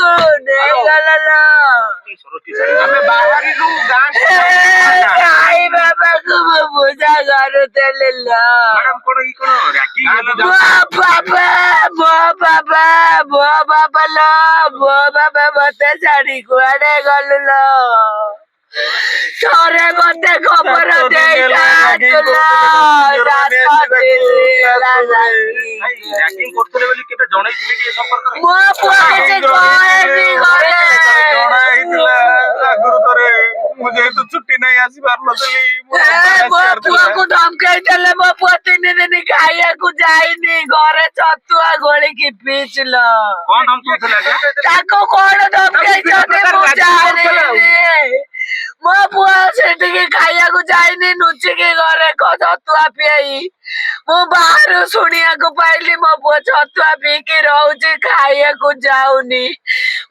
को नहीं गलना ଆମେ ବାହାରିଲୁ ଗାଁ आई बाबा को पूजा करते ला ମ୍ୟାଡାମ କଣ ଇ କଣ ରାଗି ମୋ ବାବା लो ମୋ ବାବା ମତେ ଛାଡି କୁଆଡେ ଗଲୁ लो ଥରେ ମତେ ଖବର ଦେଇଥାନ୍ତୁଲ ରାଗିଂ କରୁଥିଲେ ବୋଲି କେବେ ଜଣେଇଥିଲେ କି ଏ ସମ୍ପର୍କରେ ମୋ ପୁଅ କିଛି କହେନି ଘରେ ଜଣାଇଥିଲା ଆଗରୁ ଥରେ ମୁଁ ଯେହେତୁ ଛୁଟି ନେଇ ଆସି ପାରୁନଥିଲି ମୋ ପୁଅକୁ ଧମକେଇଥିଲେ ମୋ ପୁଅ 3 ଦିନ ଖାଇବାକୁ ଯାଇନି ଘରେ ଛତୁଆ ଗୋଳିକି ପିଇଚିଲ କଣ ଧମକଉଥିଲେ ଆଜ୍ଞା ତାକୁ କଣ ଧମକେଇଛନ୍ତି ମୁଁ ଜାଣିନି ମୋ ପୁଅ ସେଠିକି ଖାଇବାକୁ ଯାଇନି ଲୁଚିକି ଘରେ ଛତୁଆ ପିଆଇ ମୁଁ ବାହାରୁ ଶୁଣିବାକୁ ପାଇଲି ମୋ ପୁଅ ଛତୁଆ ପିଇକି ରହୁଛି ଖାଇବାକୁ ଯାଉନି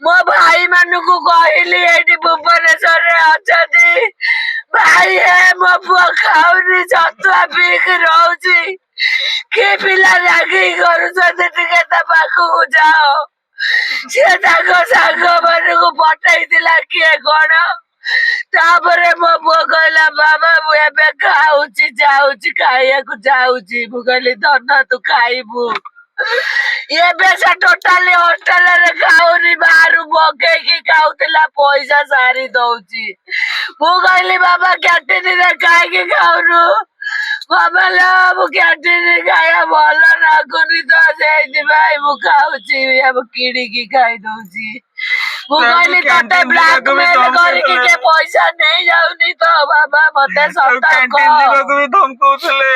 ମୋ ଭାଇ ମାନଙ୍କୁ କହିଲି ଏଇଠି ଭୁବନେଶ୍ୱରରେ ଅଛନ୍ତି ଭାଇ ମୋ ପୁଅ ଖାଉନି ଛତୁଆ ପିଇକି ରହୁଛି କି ପିଲା ରାଗି କରୁଛନ୍ତି ଟିକେ ତା ପାଖକୁ ଯାଅ ସେ ତାଙ୍କ ସାଙ୍ଗ ମାନଙ୍କୁ ପଠେଇଥିଲା କିଏ କଣ ତାପରେ ମୋ ପୁଅ କହିଲା ବାବା ମୁଁ ଏବେ ଖାଉଛି ଯାଉଛି ଖାଇବାକୁ ଯାଉଛି ମୁଁ କହିଲି ଧନ ତୁ ଖାଇବୁ ଏବେ ସେ ଟୋଟାଲି ହଷ୍ଟେଲରେ ଖାଉନି ବାହାରୁ ମଗେଇକି ଖାଉଥିଲା ପଇସା ସାରି ଦଉଛି ମୁଁ କହିଲି ବାବା କ୍ୟାଣ୍ଟିନରେ କାହିଁକି ଖାଉନୁ ବାବା ଲୋ ମୁଁ କ୍ୟାଣ୍ଟିନ ଖାଇବା ଭଲ ଲାଗୁନି ତ ସେଇଥିପାଇଁ ମୁଁ ଖାଉଛି କିଣିକି ଖାଇ ଦଉଛି ମୁଁ କହିଲି ତତେ ବ୍ଲାକମେଲ କରିକି କିଏ ପଇସା ନେଇ ଯାଉନି ତ ବାବା ମତେ ସତର୍କ ଯିବାକୁ ବି ଧମକଉଥିଲେ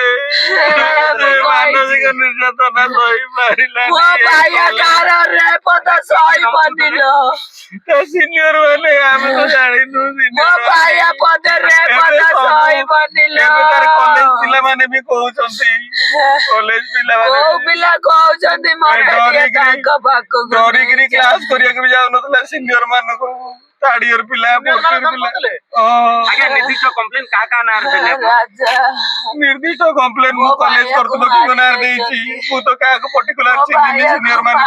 ମାନସିକ ନିର୍ଯାତନା ସହିପାରିଲା ମୋ ଭାଇ କାର ରେପ ତ ସହିବନି ଲୋ ସିନିୟର ମାନେ ଆମେ ତ ଜାଣିନୁ ମୋ ଭାଇ ପଦେ ରେପ ତ ସହିବନି ଲୋ କଲେଜ ପିଲାମାନେ ବି କହୁଛନ୍ତି କଲେଜ ପିଲାମାନେ କୋଉ ପିଲା କହୁଛନ୍ତି ମତେ ଟିକେ ତାଙ୍କ ପାଖକୁ ଡରିକିରି କ୍ଲାସ କରିବାକୁ ବି ଯାଉନଥିଲା ସିନିୟର ମାନଙ୍କୁ ଥାର୍ଡ ଇୟର ପିଲା ଫୋର୍ଥ ଇୟର ପିଲା ଆଜ୍ଞା ନିର୍ଦ୍ଦିଷ୍ଟ କମ୍ପ୍ଲେନ କାହା ନାଁରେ ଦେଲେ ନିର୍ଦ୍ଦିଷ୍ଟ କମ୍ପ୍ଲେନ ମୁଁ କଲେଜ କର୍ତ୍ତୃପକ୍ଷଙ୍କ ନାଁରେ ଦେଇଛି ମୁଁ ତ କାହାକୁ ପର୍ଟିକୁଲାର ଚିହ୍ନିନି ସିନିୟର ମାନେ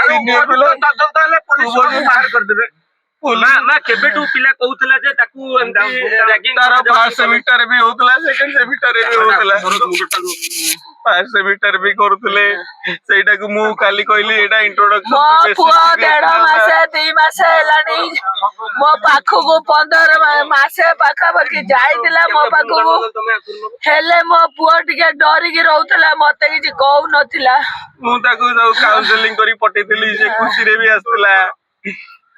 ସିନିୟର ପିଲା ତାହେଲେ ପୋଲିସ ବାହାର କରିଦେବେ ମା କେବେଠୁ ପିଲା କହୁଥିଲା ଯେ ତାକୁ ଏମିତି ରାଗିଂ ତାର ଫାର୍ଷ୍ଟ ସେମିଷ୍ଟାର ବି ହଉଥିଲା ସେକେଣ୍ଡ ସେମିଷ୍ଟାର ବି ହଉଥିଲା ଫାର୍ଷ୍ଟ ସେମିଷ୍ଟାର ବି କରୁଥିଲେ ସେଇଟାକୁ ମୁଁ କାଲି କହିଲି ଏଇଟା ଇଣ୍ଟ୍ରୋଡକ୍ସନ ମୋ ପୁଅ 1.5 ମାସ 2 ମାସ ହେଲାଣି ମୋ ପାଖକୁ 15 ମାସେ ପାଖାପାଖି ଯାଇଥିଲା ମୋ ପାଖକୁ ହେଲେ ମୋ ପୁଅ ଟିକେ ଡରିକି ରହୁଥିଲା ମତେ କିଛି କହୁନଥିଲା ମୁଁ ତାକୁ କାଉନସେଲିଂ କରି ପଠେଇଥିଲି ସେ ଖୁସିରେ ବି ଆସିଥିଲା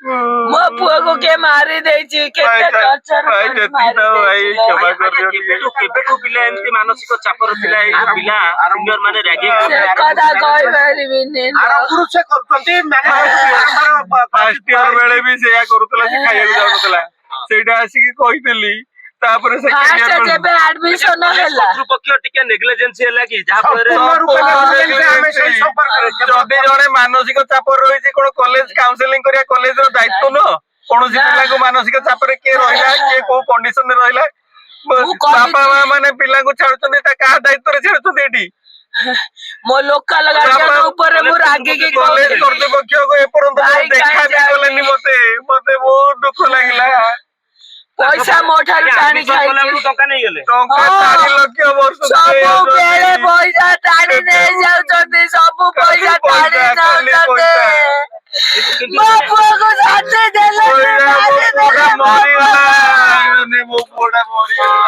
ମୋ ପୁଅକୁ କିଏ ମାରି ଦେଇଛି କେତେ ଟର୍ଚର କେବେଠୁ ପିଲା ଏମିତି ମାନସିକ ଚାପର ଥିଲା ଏଇ ପିଲା ସିନିୟର ମାନେ ରାଗିଂ ସେ କଥା କହିପାରିବିନି ଫାର୍ଷ୍ଟ ଇୟର ବେଳେ ବି ସେଇଆ କରୁଥିଲା ସେ ଖାଇବାକୁ ଯାଉନଥିଲା ସେଇଟା ଆସିକି କହିଥିଲି ତାପରେ ଯେବେ ଆଡମିସନ ହେଲା କର୍ତ୍ତୃପକ୍ଷ ଟିକେ ନେଗ୍ଲିଜେନ୍ସି ହେଲା କି ଯାହା ଫଳରେ ଯଦି ଜଣେ ମାନସିକ ଚାପ ରହିଛି କଣ କଲେଜ କାଉନସେଲିଂ କରିବା କଲେଜର ଦାୟିତ୍ୱ ନୁହଁ କୌଣସି ପିଲାଙ୍କୁ ମାନସିକ ଚାପରେ କିଏ ରହିଲା କିଏ କୋଉ କଣ୍ଡିସନରେ ରହିଲା ବାପା ମା ମାନେ ପିଲାଙ୍କୁ ଛାଡୁଛନ୍ତି ତା କାହା ଦାୟିତ୍ୱରେ ଛାଡୁଛନ୍ତି ଏଠି ମୋ ଲୋକାଲ ଗାର୍ଡିଆନ ଉପରେ ମୁଁ ରାଗିକି କଲେଜ କର୍ତ୍ତୃପକ୍ଷକୁ ଏପର୍ଯ୍ୟନ୍ତ ଦେଖା ବି କଲେନି ମତେ ବହୁତ ଦୁଃଖ ଲାଗିଲା ପଇସା ମୋ ଠାରୁ ଟାଣି ଖାଇଛି ଟଙ୍କା ନେଇଗଲେ ଟଙ୍କା 4 ଲକ୍ଷ ବର୍ଷ ସବୁବେଳେ ପଇସା ଟାଣି ନେଇ ଯାଉଛନ୍ତି ସବୁ ପଇସା ଟାଣି ନେଉଛନ୍ତି ମୋ ପୁଅକୁ ଶାନ୍ତି ଦେଲେ ମୋ ପୁଅଟା ମରିଗଲା